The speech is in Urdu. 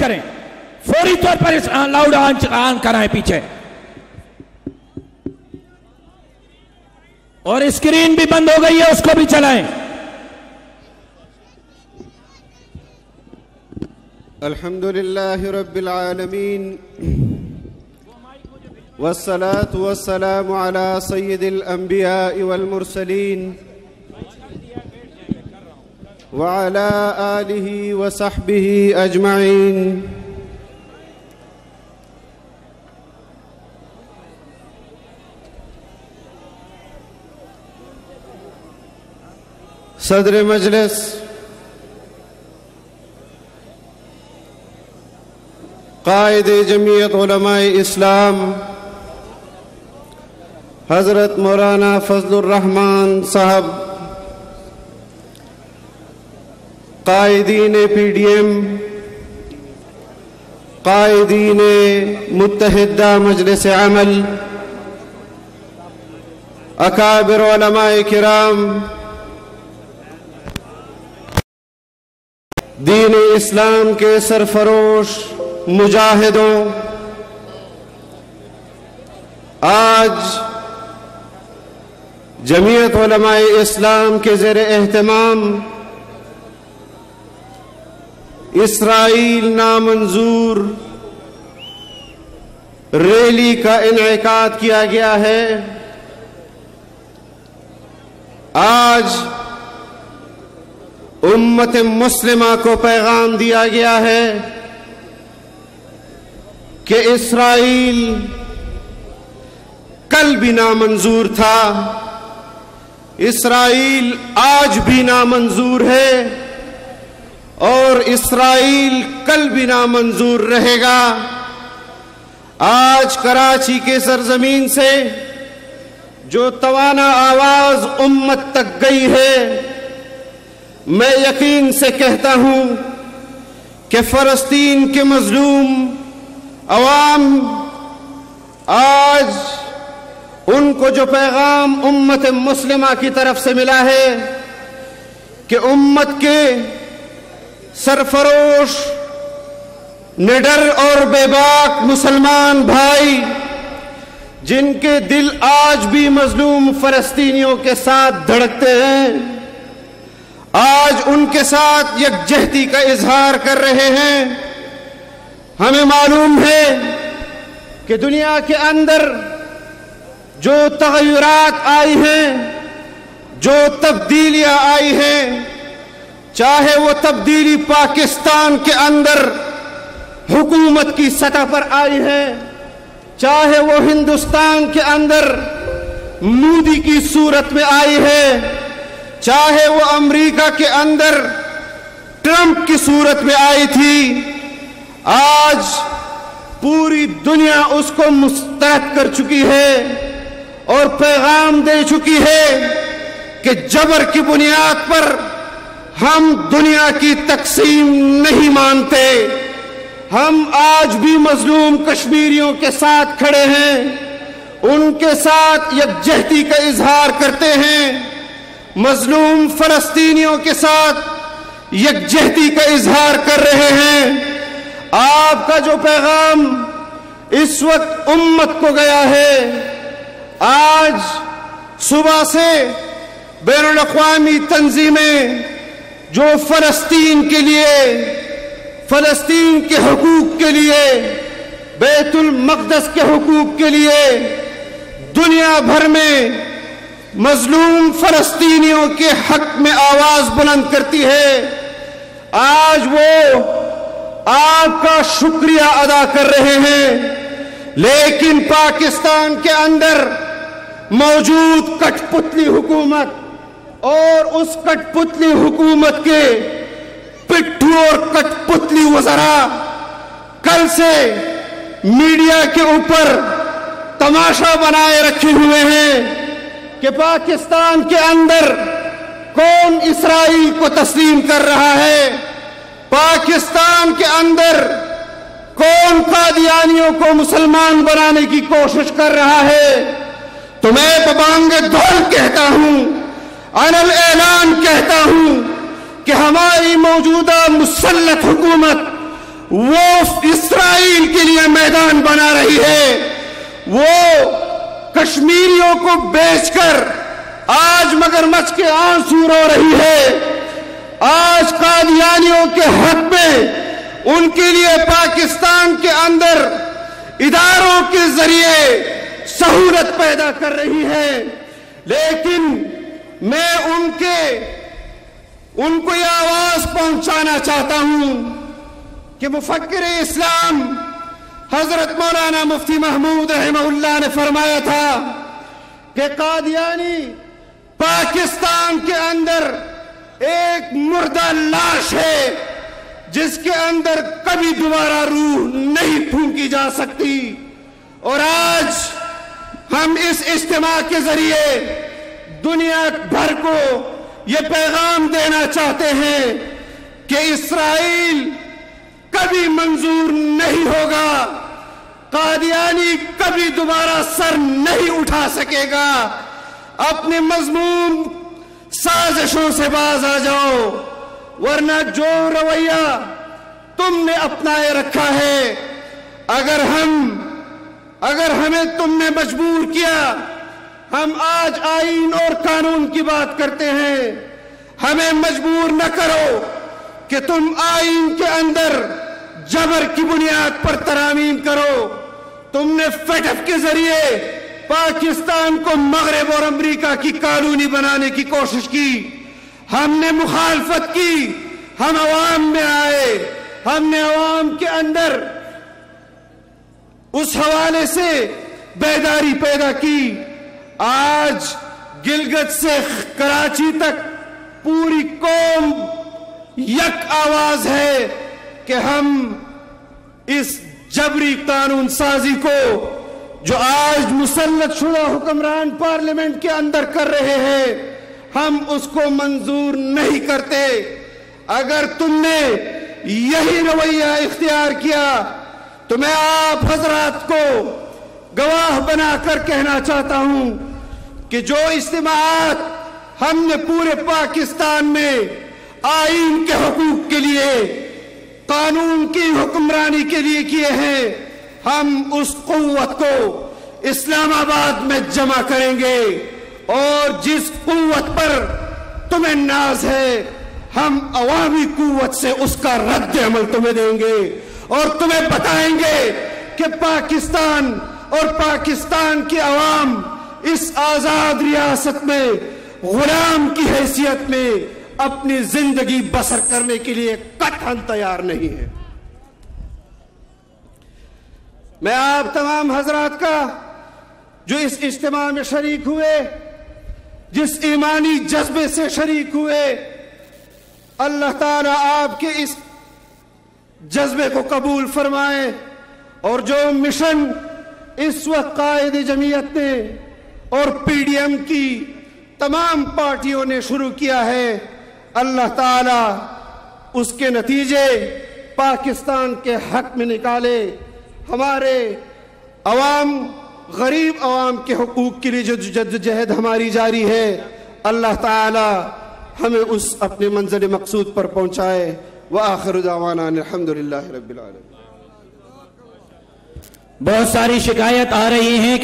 کریں، فوری طور پر لاؤڈ آن کرائیں پیچھے، اور اسکرین بھی بند ہو گئی ہے، اس کو بھی چلائیں۔ الحمدللہ رب العالمین والصلاة والسلام على سید الانبیاء والمرسلین وعلى آلہ وصحبہ اجمعین۔ صدر مجلس، قائد جمعیت علماء اسلام حضرت مولانا فضل الرحمان صاحب، قائدین پی ڈی ایم، قائدین متحدہ مجلس عمل، اکابر علماء کرام، دین اسلام کے سرفروش مجاہدوں، آج جمعیت علماء اسلام کے زیر اہتمام اسرائیل نامنظور ریلی کا انعقاد کیا گیا ہے۔ آج امت مسلمہ کو پیغام دیا گیا ہے کہ اسرائیل کل بھی نامنظور تھا، اسرائیل آج بھی نامنظور ہے، اور اسرائیل کل بھی نامنظور رہے گا۔ آج کراچی کے سرزمین سے جو توانا آواز امت تک گئی ہے، میں یقین سے کہتا ہوں کہ فلسطین کے مظلوم عوام آج ان کو جو پیغام امت مسلمہ کی طرف سے ملا ہے کہ امت کے سرفروش نڈر اور بے باک مسلمان بھائی، جن کے دل آج بھی مظلوم فلسطینیوں کے ساتھ دھڑکتے ہیں، آج ان کے ساتھ یکجہتی کا اظہار کر رہے ہیں۔ ہمیں معلوم ہے کہ دنیا کے اندر جو تغیرات آئی ہیں، جو تبدیلیاں آئی ہیں، چاہے وہ تبدیلی پاکستان کے اندر حکومت کی سطح پر آئی ہے، چاہے وہ ہندوستان کے اندر مودی کی صورت میں آئی ہے، چاہے وہ امریکہ کے اندر ٹرمپ کی صورت میں آئی تھی، آج پوری دنیا اس کو مسترد کر چکی ہے اور پیغام دے چکی ہے کہ جبر کی بنیاد پر ہم دنیا کی تقسیم نہیں مانتے، ہم آج بھی مظلوم کشمیریوں کے ساتھ کھڑے ہیں، ان کے ساتھ یکجہتی کا اظہار کرتے ہیں، مظلوم فلسطینیوں کے ساتھ یکجہتی کا اظہار کر رہے ہیں۔ آپ کا جو پیغام اس وقت امت کو گیا ہے، آج صبح سے بین الاقوامی تنظیمیں جو فلسطین کے لیے، فلسطین کے حقوق کے لیے، بیت المقدس کے حقوق کے لیے دنیا بھر میں مظلوم فلسطینیوں کے حق میں آواز بلند کرتی ہے، آج وہ آپ کا شکریہ ادا کر رہے ہیں، لیکن پاکستان کے اندر موجود کٹ پتلی حکومت اور اس کٹ پتلی حکومت کے پٹھو اور کٹ پتلی وزراء کل سے میڈیا کے اوپر تماشا بنائے رکھے ہوئے ہیں کہ پاکستان کے اندر کون اسرائیل کو تسلیم کر رہا ہے، پاکستان کے اندر کون قادیانیوں کو مسلمان بنانے کی کوشش کر رہا ہے۔ تو میں ببانگ دول کہتا ہوں، علل اعلان کہتا ہوں کہ ہماری موجودہ مسلط حکومت وہ اسرائیل کے لیے میدان بنا رہی ہے، وہ کشمیریوں کو بیچ کر آج مگرمچھ کے آنسو رو رہی ہے، آج قادیانیوں کے حق میں ان کے لیے پاکستان کے اندر اداروں کے ذریعے سہولت پیدا کر رہی ہے۔ لیکن میں ان کو یہ آواز پہنچانا چاہتا ہوں کہ مفکر اسلام حضرت مولانا مفتی محمود رحمہ اللہ نے فرمایا تھا کہ قادیانی پاکستان کے اندر ایک مردہ لاش ہے جس کے اندر کبھی دوبارہ روح نہیں پھونکی جا سکتی۔ اور آج ہم اس اجتماع کے ذریعے دنیا بھر کو یہ پیغام دینا چاہتے ہیں کہ اسرائیل کبھی منظور نہیں ہوگا، قادیانی کبھی دوبارہ سر نہیں اٹھا سکے گا۔ اپنے مذموم سازشوں سے باز آ جاؤ، ورنہ جو رویہ تم نے اپنائے رکھا ہے، اگر ہمیں تم نے مجبور کیا، ہم آج آئین اور قانون کی بات کرتے ہیں، ہمیں مجبور نہ کرو کہ تم آئین کے اندر جبر کی بنیاد پر ترامیم کرو۔ تم نے فیٹف کے ذریعے پاکستان کو مغرب اور امریکہ کی کالونی بنانے کی کوشش کی، ہم نے مخالفت کی، ہم عوام میں آئے، ہم نے عوام کے اندر اس حوالے سے بیداری پیدا کی۔ آج گلگت سے کراچی تک پوری قوم یک آواز ہے کہ ہم اس جبری قانون سازی کو جو آج مسلط شدہ حکمران پارلیمنٹ کے اندر کر رہے ہیں، ہم اس کو منظور نہیں کرتے۔ اگر تم نے یہی رویہ اختیار کیا تو میں آپ حضرات کو گواہ بنا کر کہنا چاہتا ہوں کہ جو اجتماعات ہم نے پورے پاکستان میں آئین کے حقوق کے لیے، قانون کی حکمرانی کے لیے کیے ہیں، ہم اس قوت کو اسلام آباد میں جمع کریں گے، اور جس قوت پر تمہیں ناز ہے ہم عوامی قوت سے اس کا رد عمل تمہیں دیں گے، اور تمہیں بتائیں گے کہ پاکستان اور پاکستان کی عوام اس آزاد ریاست میں غلام کی حیثیت میں اپنی زندگی بسر کرنے کے لیے قطعاً تیار نہیں ہے۔ میں آپ تمام حضرات کا جو اس اجتماع میں شریک ہوئے، جس ایمانی جذبے سے شریک ہوئے، اللہ تعالیٰ آپ کے اس جذبے کو قبول فرمائے، اور جو مشن اس وقت قائد جمعیت نے اور پی ڈی ایم کی تمام پارٹیوں نے شروع کیا ہے، اللہ تعالیٰ اس کے نتیجے پاکستان کے حق میں نکالے۔ ہمارے عوام، غریب عوام کے حقوق کے لیے جو جدوجہد ہماری جاری ہے، اللہ تعالیٰ ہمیں اس اپنے منزل مقصود پر پہنچائے۔ وآخر دعوانا الحمدللہ رب العالمین۔ بہت ساری شکایت آ رہی ہیں کہ